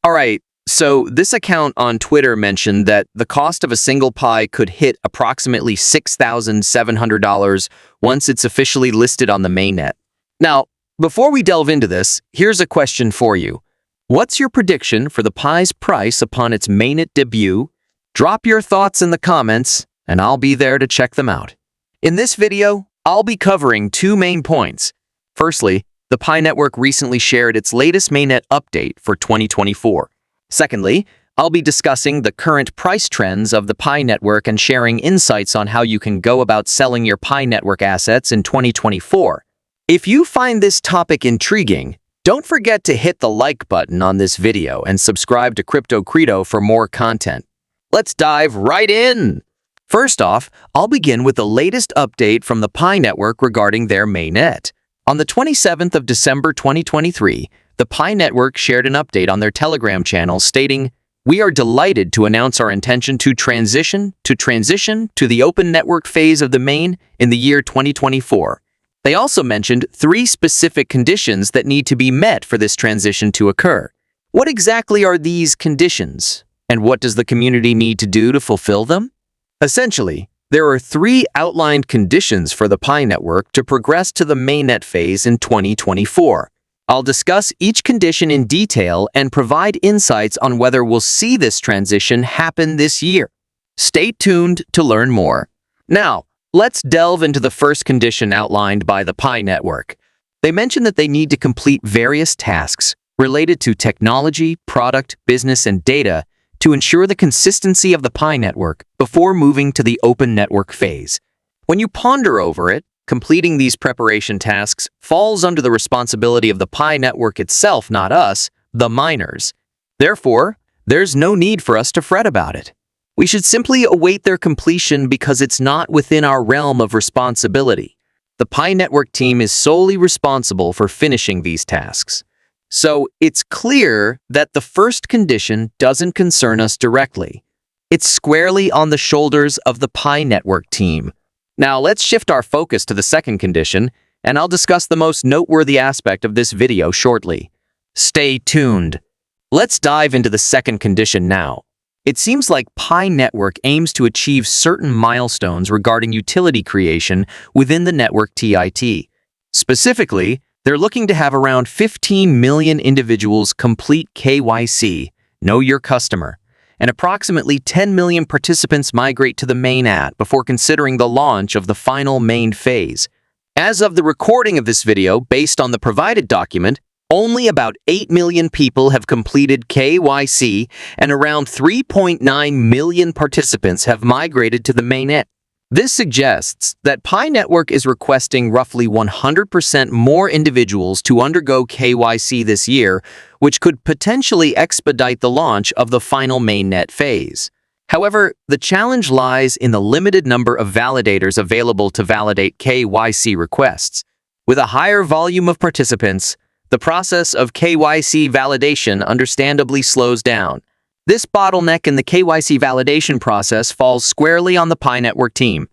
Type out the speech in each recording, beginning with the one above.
Alright, so this account on Twitter mentioned that the cost of a single Pi could hit approximately $6,700 once it's officially listed on the mainnet. Now, before we delve into this, here's a question for you. What's your prediction for the Pi's price upon its mainnet debut? Drop your thoughts in the comments, and I'll be there to check them out. In this video, I'll be covering two main points. Firstly, the Pi network recently shared its latest mainnet update for 2024. Secondly, I'll be discussing the current price trends of the Pi network and sharing insights on how you can go about selling your Pi network assets in 2024. If you find this topic intriguing, don't forget to hit the like button on this video and subscribe to Crypto Credo for more content. Let's dive right in! First off, I'll begin with the latest update from the Pi network regarding their mainnet. On the 27th of December 2023, the Pi network shared an update on their Telegram channel stating, "We are delighted to announce our intention to transition to the open network phase of the main in the year 2024. They also mentioned 3 specific conditions that need to be met for this transition to occur. What exactly are these conditions, and what does the community need to do to fulfill them? Essentially, there are 3 outlined conditions for the Pi network to progress to the mainnet phase in 2024. I'll discuss each condition in detail and provide insights on whether we'll see this transition happen this year. Stay tuned to learn more. Now, let's delve into the first condition outlined by the Pi network. They mention that they need to complete various tasks related to technology, product, business, and data to ensure the consistency of the Pi network before moving to the open network phase. When you ponder over it, completing these preparation tasks falls under the responsibility of the Pi network itself, not us, the miners. Therefore, there's no need for us to fret about it. We should simply await their completion because it's not within our realm of responsibility. The Pi network team is solely responsible for finishing these tasks. So it's clear that the first condition doesn't concern us directly. It's squarely on the shoulders of the Pi network team. Now let's shift our focus to the second condition, and I'll discuss the most noteworthy aspect of this video shortly. Stay tuned. Let's dive into the second condition now. It seems like Pi network aims to achieve certain milestones regarding utility creation within the network TIT. Specifically, they're looking to have around 15 million individuals complete KYC, Know Your Customer, and approximately 10 million participants migrate to the mainnet before considering the launch of the final main phase. As of the recording of this video, based on the provided document, only about 8 million people have completed KYC and around 3.9 million participants have migrated to the mainnet. This suggests that Pi network is requesting roughly 100% more individuals to undergo KYC this year, which could potentially expedite the launch of the final mainnet phase. However, the challenge lies in the limited number of validators available to validate KYC requests. With a higher volume of participants, the process of KYC validation understandably slows down. This bottleneck in the KYC validation process falls squarely on the Pi network team.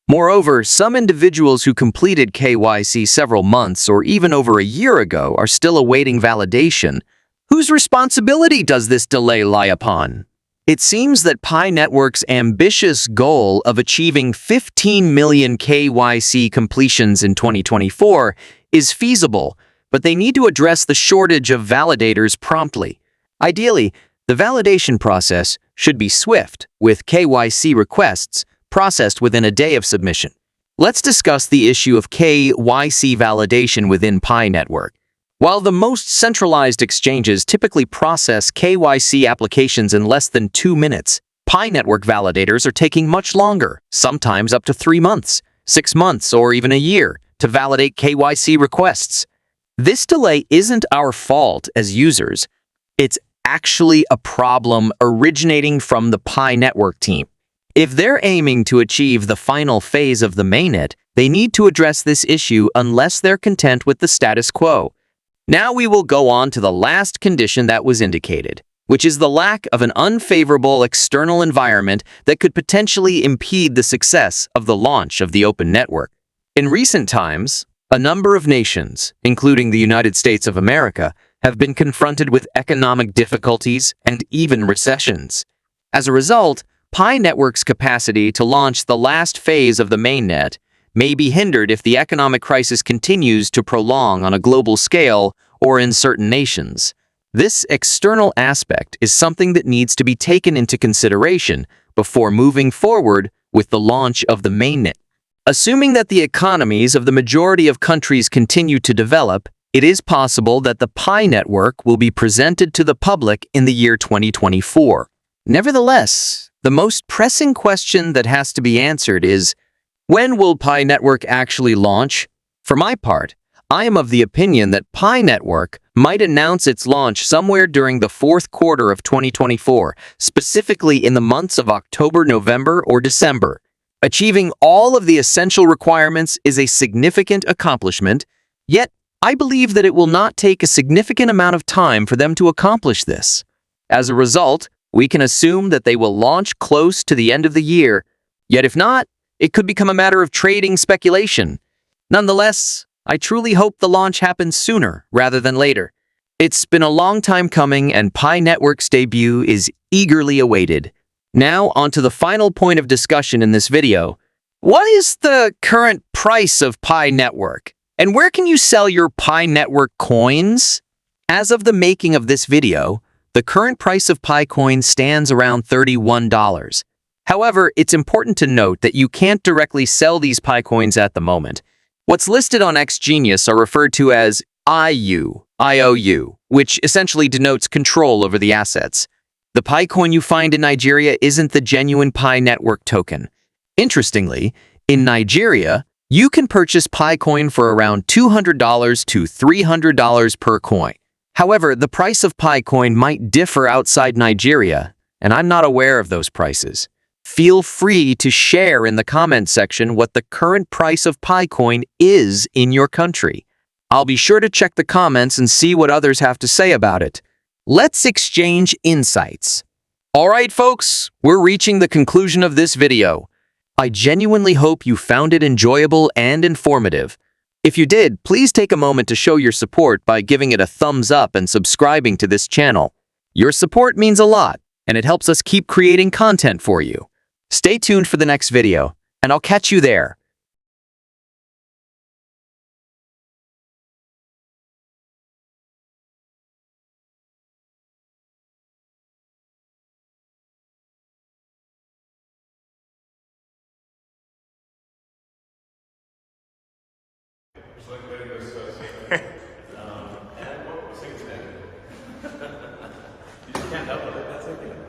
Moreover, some individuals who completed KYC several months or even over a year ago are still awaiting validation. Whose responsibility does this delay lie upon? It seems that Pi network's ambitious goal of achieving 15 million KYC completions in 2024 is feasible, but they need to address the shortage of validators promptly. Ideally, the validation process should be swift, with KYC requests processed within a day of submission. Let's discuss the issue of KYC validation within Pi network. While the most centralized exchanges typically process KYC applications in less than 2 minutes, Pi network validators are taking much longer, sometimes up to 3 months, 6 months, or even a year, to validate KYC requests. This delay isn't our fault as users. It's actually a problem originating from the Pi network team. If they're aiming to achieve the final phase of the mainnet, they need to address this issue unless they're content with the status quo. Now we will go on to the last condition that was indicated, which is the lack of an unfavorable external environment that could potentially impede the success of the launch of the open network. In recent times, a number of nations, including the United States of America, have been confronted with economic difficulties and even recessions. As a result, Pi Network's capacity to launch the last phase of the mainnet may be hindered if the economic crisis continues to prolong on a global scale or in certain nations. This external aspect is something that needs to be taken into consideration before moving forward with the launch of the mainnet. Assuming that the economies of the majority of countries continue to develop, it is possible that the Pi network will be presented to the public in the year 2024. Nevertheless, the most pressing question that has to be answered is, when will Pi network actually launch? For my part, I am of the opinion that Pi network might announce its launch somewhere during the fourth quarter of 2024, specifically in the months of October, November, or December. Achieving all of the essential requirements is a significant accomplishment, yet I believe that it will not take a significant amount of time for them to accomplish this. As a result, we can assume that they will launch close to the end of the year, yet if not, it could become a matter of trading speculation. Nonetheless, I truly hope the launch happens sooner rather than later. It's been a long time coming, and Pi Network's debut is eagerly awaited. Now, on to the final point of discussion in this video. What is the current price of Pi Network? And where can you sell your Pi Network coins? As of the making of this video, the current price of Pi coin stands around $31. However, it's important to note that you can't directly sell these Pi coins at the moment. What's listed on XGenius are referred to as IOU, which essentially denotes control over the assets. The Pi coin you find in Nigeria isn't the genuine Pi Network token. Interestingly, in Nigeria, you can purchase Pi coin for around $200 to $300 per coin. However, the price of Pi coin might differ outside Nigeria, and I'm not aware of those prices. Feel free to share in the comment section what the current price of Pi coin is in your country. I'll be sure to check the comments and see what others have to say about it. Let's exchange insights. Alright folks, we're reaching the conclusion of this video. I genuinely hope you found it enjoyable and informative. If you did, please take a moment to show your support by giving it a thumbs up and subscribing to this channel. Your support means a lot, and it helps us keep creating content for you. Stay tuned for the next video, and I'll catch you there. Just like letting us and what was saying today? You just can't help it. That's okay.